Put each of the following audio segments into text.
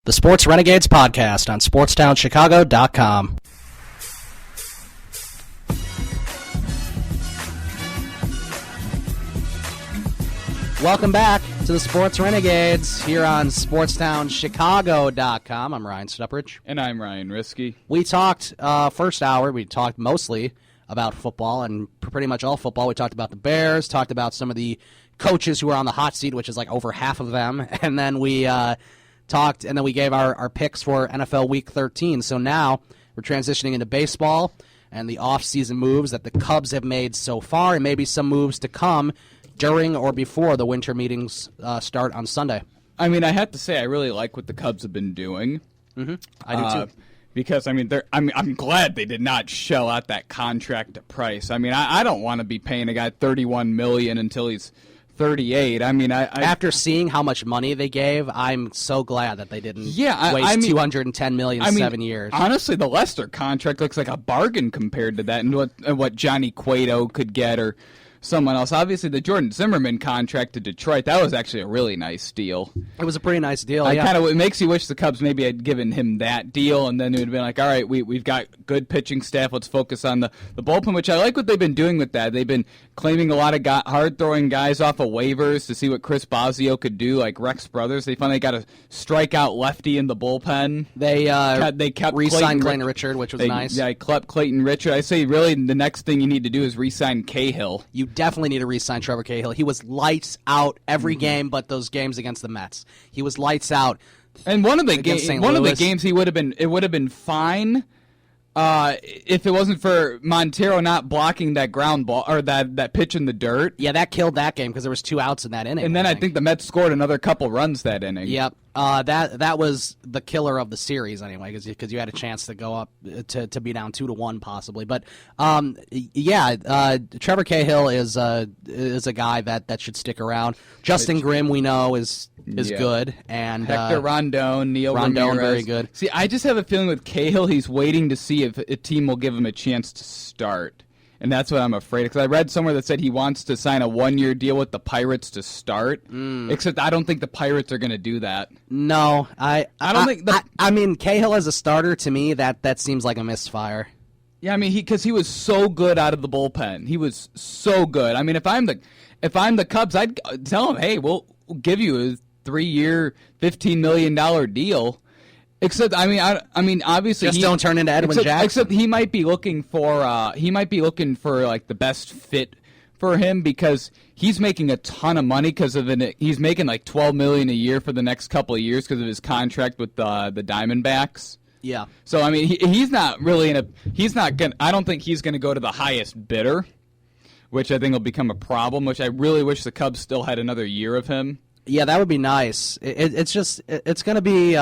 The Sports Renegades podcast on SportsTownChicago.com. Welcome back to the Sports Renegades here on SportsTownChicago.com. I'm Ryan Stuprich. And I'm Ryan Risky. We talked, first hour, we talked mostly about football and pretty much all football. We talked about the Bears, talked about some of the coaches who are on the hot seat, which is like over half of them. And then we we gave our picks for NFL Week 13. So now we're transitioning into baseball and the offseason moves that the Cubs have made so far, and maybe some moves to come during or before the winter meetings start on Sunday. I mean, I have to say I really like what the Cubs have been doing. Mm-hmm. I do too. Because I'm glad they did not shell out that contract price. I mean, I don't want to be paying a guy $31 million until he's 38. I mean, after seeing how much money they gave, I'm so glad that they didn't waste $210 million 7 years. Honestly, the Lester contract looks like a bargain compared to that, and what Johnny Cueto could get or someone else. Obviously, the Jordan Zimmerman contract to Detroit, that was actually a really nice deal. It was a pretty nice deal. It makes you wish the Cubs maybe had given him that deal, and then it would have been like, all right, we've got good pitching staff. Let's focus on the bullpen, which I like what they've been doing with that. They've been claiming a lot of hard-throwing guys off of waivers to see what Chris Bosio could do, like Rex Brothers. They finally got a strikeout lefty in the bullpen. They kept re-signed Clayton Richard, which was nice. Yeah, kept Clayton Richard. I say really the next thing you need to do is re-sign Cahill. You definitely need to re-sign Trevor Cahill. He was lights out every game but those games against the Mets. He was lights out. And one of the games it would have been fine if it wasn't for Montero not blocking that ground ball or that pitch in the dirt. Yeah, that killed that game because there was 2 outs in that inning. And then I think the Mets scored another couple runs that inning. Yep. That was the killer of the series anyway, because you had a chance to go up to be down 2-1 possibly. But Trevor Cahill is a guy that should stick around. Justin Grimm we know is good, and Hector Rondon, Neil Rondon Ramirez. very good. See, I just have a feeling with Cahill, he's waiting to see if a team will give him a chance to start. And that's what I'm afraid of. Because I read somewhere that said he wants to sign a 1-year deal with the Pirates to start. Except I don't think the Pirates are going to do that. No, I don't think. I mean, Cahill as a starter to me that seems like a misfire. Yeah, I mean, because he was so good out of the bullpen. He was so good. I mean, if I'm the Cubs, I'd tell him, hey, we'll give you a 3-year, $15 million deal. Except, I mean, obviously, don't turn into Edwin Jackson. Except he might be looking for like the best fit for him because he's making a ton of money because of it. He's making like $12 million a year for the next couple of years because of his contract with the Diamondbacks. Yeah. So I mean, he's not really I don't think he's gonna go to the highest bidder, which I think will become a problem. Which I really wish the Cubs still had another year of him. Yeah, that would be nice. It's going to be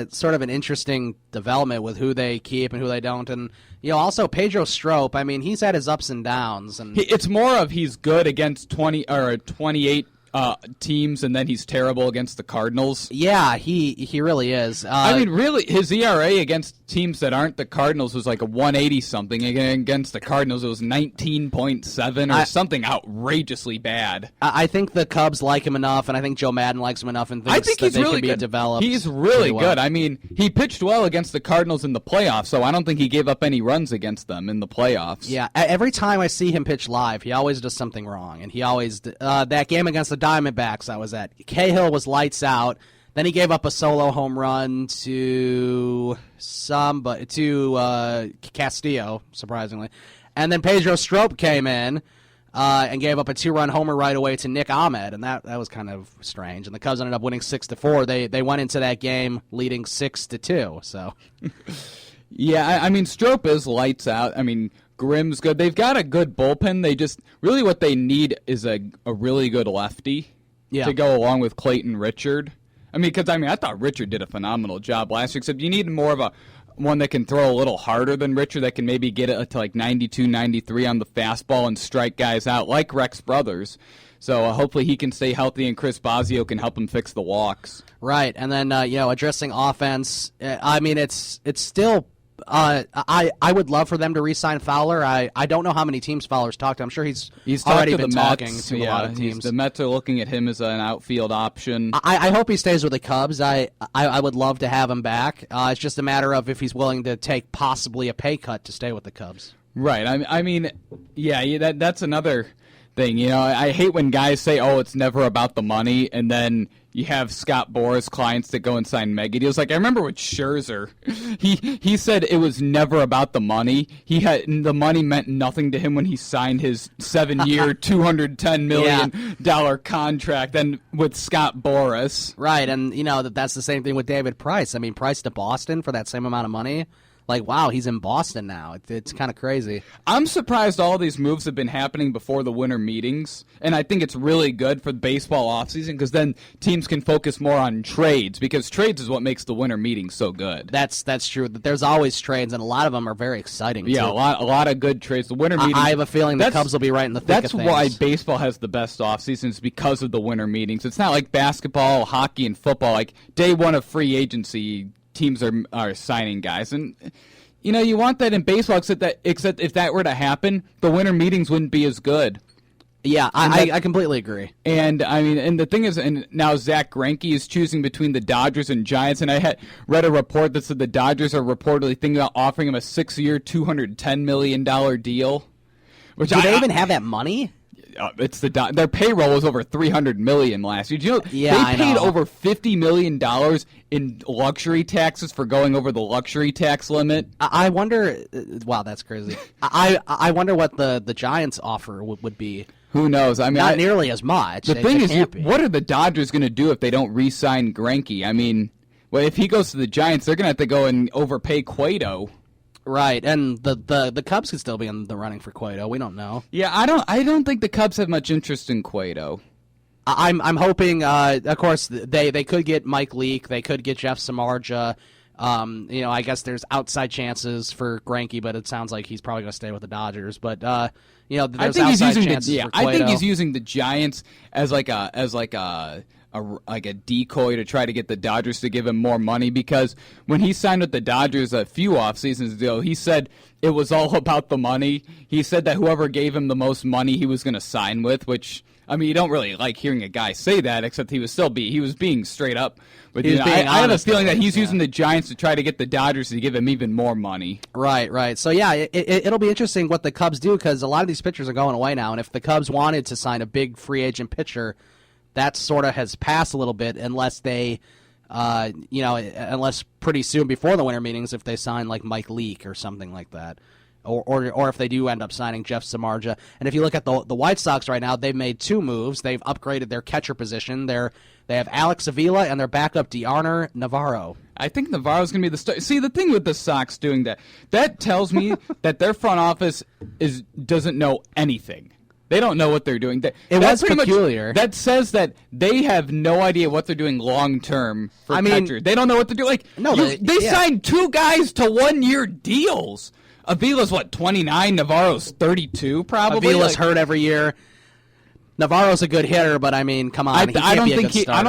sort of an interesting development with who they keep and who they don't. And, also Pedro Strop, I mean, he's had his ups and downs. And it's more of he's good against 28 teams, and then he's terrible against the Cardinals. Yeah, he really is. I mean, really, his ERA against teams that aren't the Cardinals was like a 180-something. Against the Cardinals, it was 19.7 or something outrageously bad. I think the Cubs like him enough, and I think Joe Madden likes him enough and thinks that they can be developed. He's really good. I mean, he pitched well against the Cardinals in the playoffs, so I don't think he gave up any runs against them in the playoffs. Yeah, every time I see him pitch live, he always does something wrong, and he always that game against the Diamondbacks I was at, Cahill was lights out. Then he gave up a solo home run to Castillo, surprisingly. And then Pedro Strop came in and gave up a 2-run homer right away to Nick Ahmed, and that was kind of strange. And the Cubs ended up winning 6-4. They went into that game leading 6-2. So, yeah, I mean Strop is lights out. I mean Grimm's good. They've got a good bullpen. They just really what they need is a really good lefty to go along with Clayton Richard. I thought Richard did a phenomenal job last year, except you need more of one that can throw a little harder than Richard, that can maybe get it to like 92, 93 on the fastball and strike guys out like Rex Brothers. So hopefully he can stay healthy and Chris Bosio can help him fix the walks. Right, and then addressing offense, I mean it's still I would love for them to re-sign Fowler. I don't know how many teams Fowler's talked to. I'm sure he's already been talking to a lot of teams. The Mets are looking at him as an outfield option. I hope he stays with the Cubs. I would love to have him back. It's just a matter of if he's willing to take possibly a pay cut to stay with the Cubs. Right. I mean, yeah, that's another thing. You know, I hate when guys say, "Oh, it's never about the money," and then you have Scott Boras clients that go and sign mega deals. Like I remember with Scherzer, he said it was never about the money. The money meant nothing to him when he signed his 7-year, $210 million contract. Then with Scott Boras, right? And you know that's the same thing with David Price. I mean, Price to Boston for that same amount of money. Like, wow, he's in Boston now. It's kind of crazy. I'm surprised all these moves have been happening before the winter meetings, and I think it's really good for the baseball offseason because then teams can focus more on trades because trades is what makes the winter meetings so good. That's true. There's always trades, and a lot of them are very exciting, Yeah, too. a lot of good trades. The winter meetings. I have a feeling the Cubs will be right in the thick of things. That's why baseball has the best offseason is because of the winter meetings. It's not like basketball, hockey, and football. Like, day one of free agency, teams are signing guys, and you know you want that in baseball. Except if that were to happen, the winter meetings wouldn't be as good. Yeah, I completely agree. And I mean, and the thing is, and now Zach Greinke is choosing between the Dodgers and Giants, and I had read a report that said the Dodgers are reportedly thinking about offering him a 6-year, $210 million deal. Which do they even have that money? It's their payroll was over $300 million last year. Do you know they paid over $50 million in luxury taxes for going over the luxury tax limit? I wonder. Wow, that's crazy. I wonder what the Giants offer would be. Who knows? I mean, not nearly as much. The thing is, what are the Dodgers going to do if they don't re-sign Greinke? I mean, well, if he goes to the Giants, they're going to have to go and overpay Cueto. Right, and the Cubs could still be in the running for Cueto. We don't know. Yeah, I don't think the Cubs have much interest in Cueto. I'm hoping. Of course, they could get Mike Leake. They could get Jeff Samardzija. You know, I guess there's outside chances for Greinke, but it sounds like he's probably going to stay with the Dodgers. But you know, there's outside chances for Cueto. I think he's using the Giants as like a decoy to try to get the Dodgers to give him more money because when he signed with the Dodgers a few off seasons ago, he said it was all about the money. He said that whoever gave him the most money he was going to sign with, which I mean you don't really like hearing a guy say that, except he was being straight up. But you know, I have a feeling that he's using the Giants to try to get the Dodgers to give him even more money. Right. So yeah, it'll be interesting what the Cubs do because a lot of these pitchers are going away now, and if the Cubs wanted to sign a big free agent pitcher, that sort of has passed a little bit unless they, unless pretty soon before the winter meetings, if they sign like Mike Leake or something like that, or if they do end up signing Jeff Samardzija. And if you look at the White Sox right now, they've made 2 moves. They've upgraded their catcher position. They have Alex Avila and their backup Dearner Navarro. I think Navarro's going to be the star. See, the thing with the Sox doing that tells me that their front office doesn't know anything. They don't know what they're doing. It was peculiar. That says that they have no idea what they're doing long term for catcher. They don't know what to do. Like they signed 2 guys to 1-year deals. Avila's 29, Navarro's 32 probably. Avila's hurt every year. Navarro's a good hitter, but I mean, come on, I don't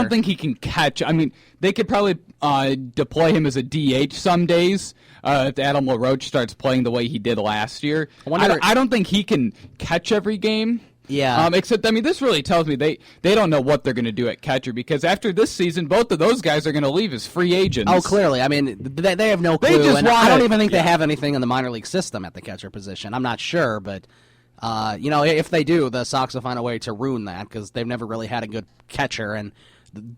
think he can catch. I mean, they could probably deploy him as a DH some days if Adam LaRoche starts playing the way he did last year. I don't think he can catch every game. Yeah. Except, I mean, this really tells me they don't know what they're going to do at catcher because after this season, both of those guys are going to leave as free agents. Oh, clearly. I mean, they have no clue. I don't even think they have anything in the minor league system at the catcher position. I'm not sure, but if they do, the Sox will find a way to ruin that because they've never really had a good catcher, and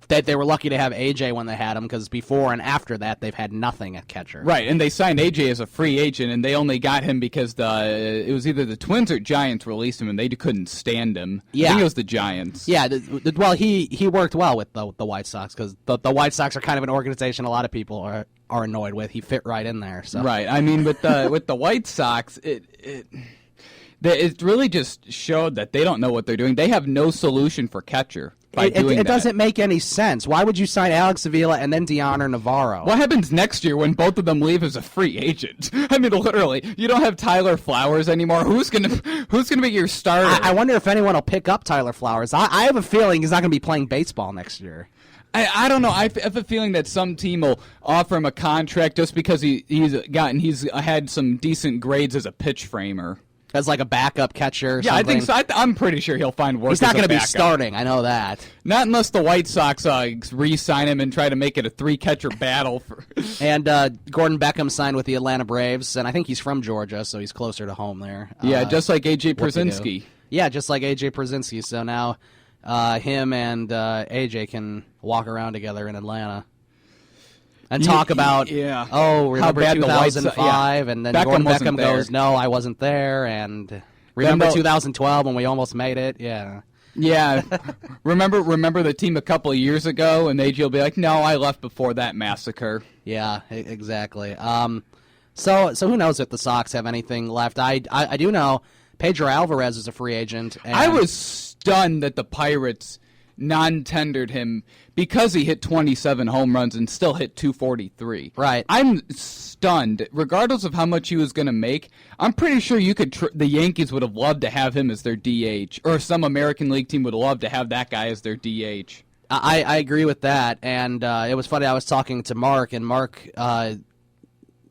they were lucky to have AJ when they had him because before and after that they've had nothing at catcher. Right, and they signed AJ as a free agent, and they only got him because it was either the Twins or Giants released him, and they couldn't stand him. Yeah. I think it was the Giants. Yeah, well, he worked well with the White Sox because the White Sox are kind of an organization a lot of people are annoyed with. He fit right in there. So. Right, I mean, with the White Sox, it really just showed that they don't know what they're doing. They have no solution for catcher. It doesn't make any sense. Why would you sign Alex Avila and then Dearner Navarro? What happens next year when both of them leave as a free agent? I mean, literally, you don't have Tyler Flowers anymore. Who's gonna be your starter? I wonder if anyone will pick up Tyler Flowers. I have a feeling he's not going to be playing baseball next year. I don't know. I have a feeling that some team will offer him a contract just because he's had some decent grades as a pitch framer. As like a backup catcher or yeah, something. I think so. I'm pretty sure he'll find work. He's not going to be starting. I know that. Not unless the White Sox re-sign him and try to make it a 3-catcher battle. And Gordon Beckham signed with the Atlanta Braves, and I think he's from Georgia, so he's closer to home there. Yeah, just like A.J. Pierzynski. Yeah, just like A.J. Pierzynski. So now him and A.J. can walk around together in Atlanta. And talk about, remember 2005, and then Gordon Beckham goes, no, I wasn't there, and remember 2012 when we almost made it? Yeah. Yeah. remember the team a couple of years ago, and AJ will be like, no, I left before that massacre. Yeah, exactly. So who knows if the Sox have anything left. I do know Pedro Alvarez is a free agent. And I was stunned that the Pirates non-tendered him because he hit 27 home runs and still hit 243. Right. I'm stunned. Regardless of how much he was going to make, I'm pretty sure the Yankees would have loved to have him as their DH, or some American League team would love to have that guy as their DH. I agree with that, and it was funny. I was talking to Mark, and Mark,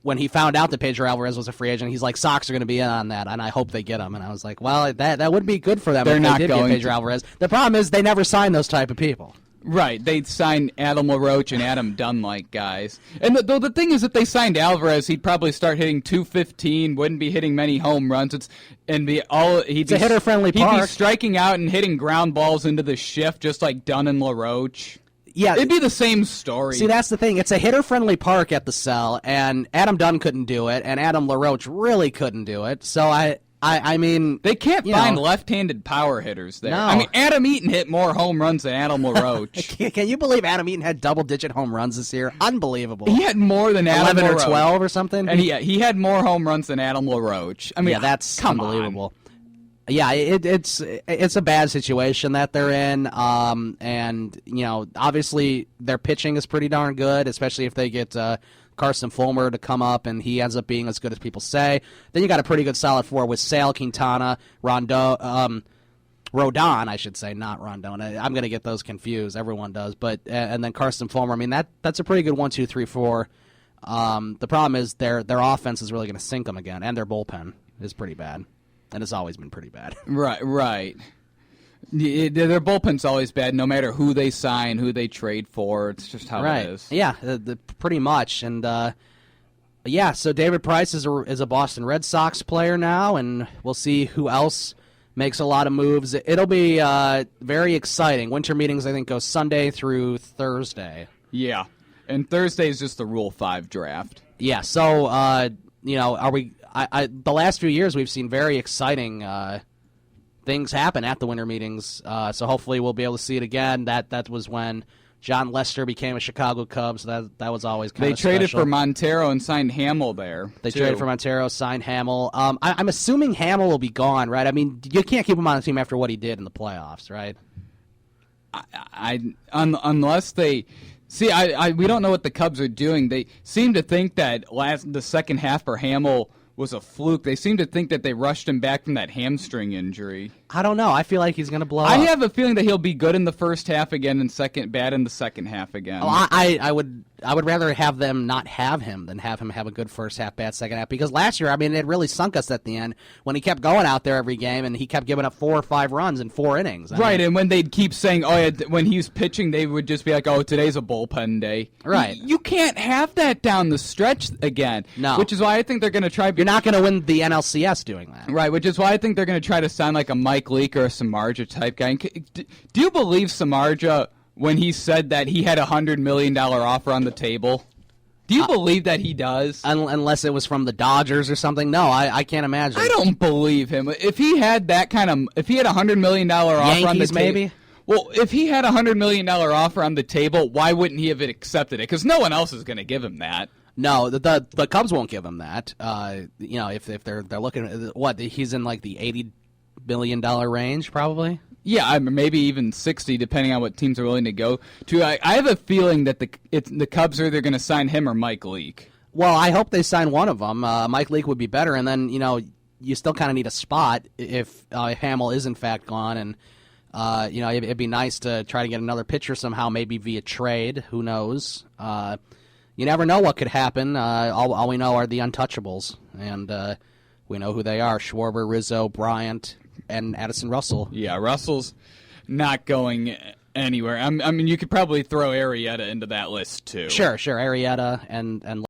when he found out that Pedro Alvarez was a free agent, he's like, Sox are going to be in on that, and I hope they get him. And I was like, well, that would be good for them if they did get Pedro Alvarez. The problem is they never sign those type of people. Right. They'd sign Adam LaRoche and Adam Dunn-like guys. And the thing is, if they signed Alvarez, he'd probably start hitting 215, wouldn't be hitting many home runs. It's a hitter-friendly park. He'd be striking out and hitting ground balls into the shift just like Dunn and LaRoche. Yeah, it'd be the same story. See, that's the thing. It's a hitter-friendly park at the Cell, and Adam Dunn couldn't do it, and Adam LaRoche really couldn't do it. So I mean, they can't find left-handed power hitters there. No. I mean, Adam Eaton hit more home runs than Adam LaRoche. Can you believe Adam Eaton had double-digit home runs this year? Unbelievable. He had more than Adam 11 LaRoche. or 12 or something. And he had more home runs than Adam LaRoche. I mean, that's unbelievable. On. Yeah, it's a bad situation that they're in, and obviously their pitching is pretty darn good, especially if they get Carson Fulmer to come up and he ends up being as good as people say. Then you got a pretty good solid four with Sale, Quintana, Rodon, I should say, not Rondon. I'm going to get those confused. Everyone does, but and then Carson Fulmer. I mean that's a pretty good 1, 2, 3, 4. The problem is their offense is really going to sink them again, and their bullpen is pretty bad. And it's always been pretty bad. Right. Their bullpen's always bad, no matter who they sign, who they trade for. It's just how it is. Yeah, pretty much. And so David Price is a Boston Red Sox player now, and we'll see who else makes a lot of moves. It'll be very exciting. Winter meetings, I think, go Sunday through Thursday. Yeah, and Thursday is just the Rule 5 draft. Yeah. So are we? The last few years we've seen very exciting things happen at the winter meetings. So hopefully we'll be able to see it again. That was when John Lester became a Chicago Cub, so that was always kind of special. They traded for Montero and signed Hamill there. They traded for Montero, signed Hamill. I'm assuming Hamill will be gone, right? I mean, you can't keep him on the team after what he did in the playoffs, right? Unless they... See, we don't know what the Cubs are doing. They seem to think that the second half for Hamill was a fluke. They seem to think that they rushed him back from that hamstring injury. I don't know. I feel like he's going to blow up. I have a feeling that he'll be good in the first half again and bad in the second half again. Oh, I would rather have them not have him than have him have a good first half, bad second half. Because last year, I mean, it really sunk us at the end when he kept going out there every game and he kept giving up 4 or 5 runs in 4 innings. Right, and when they'd keep saying, when he was pitching, they would just be like, today's a bullpen day. Right. You can't have that down the stretch again. No. Which is why I think they're going to try... You're not going to win the NLCS doing that. Right, which is why I think they're going to try to sign like a Mike Leake or a Samardzija type guy. Do you believe Samardzija when he said that he had a $100 million offer on the table? Do you believe that he does? Unless it was from the Dodgers or something. No, I can't imagine. I don't believe him. If he had that if he had a $100 million offer Yankees, on the table, maybe? Well, if he had a $100 million offer on the table, why wouldn't he have accepted it? Because no one else is going to give him that. No, the Cubs won't give him that. If they're looking at what he's in like the $80 billion range, probably. Yeah, maybe even 60, depending on what teams are willing to go to. I have a feeling that the Cubs are either going to sign him or Mike Leake. Well, I hope they sign one of them. Mike Leake would be better, and then you still kind of need a spot if Hamill is in fact gone, and It'd be nice to try to get another pitcher somehow, maybe via trade. Who knows? You never know what could happen. All we know are the untouchables, and we know who they are: Schwarber, Rizzo, Bryant, and Addison Russell. Yeah, Russell's not going anywhere. I mean, you could probably throw Arrieta into that list too. Sure, Arrieta and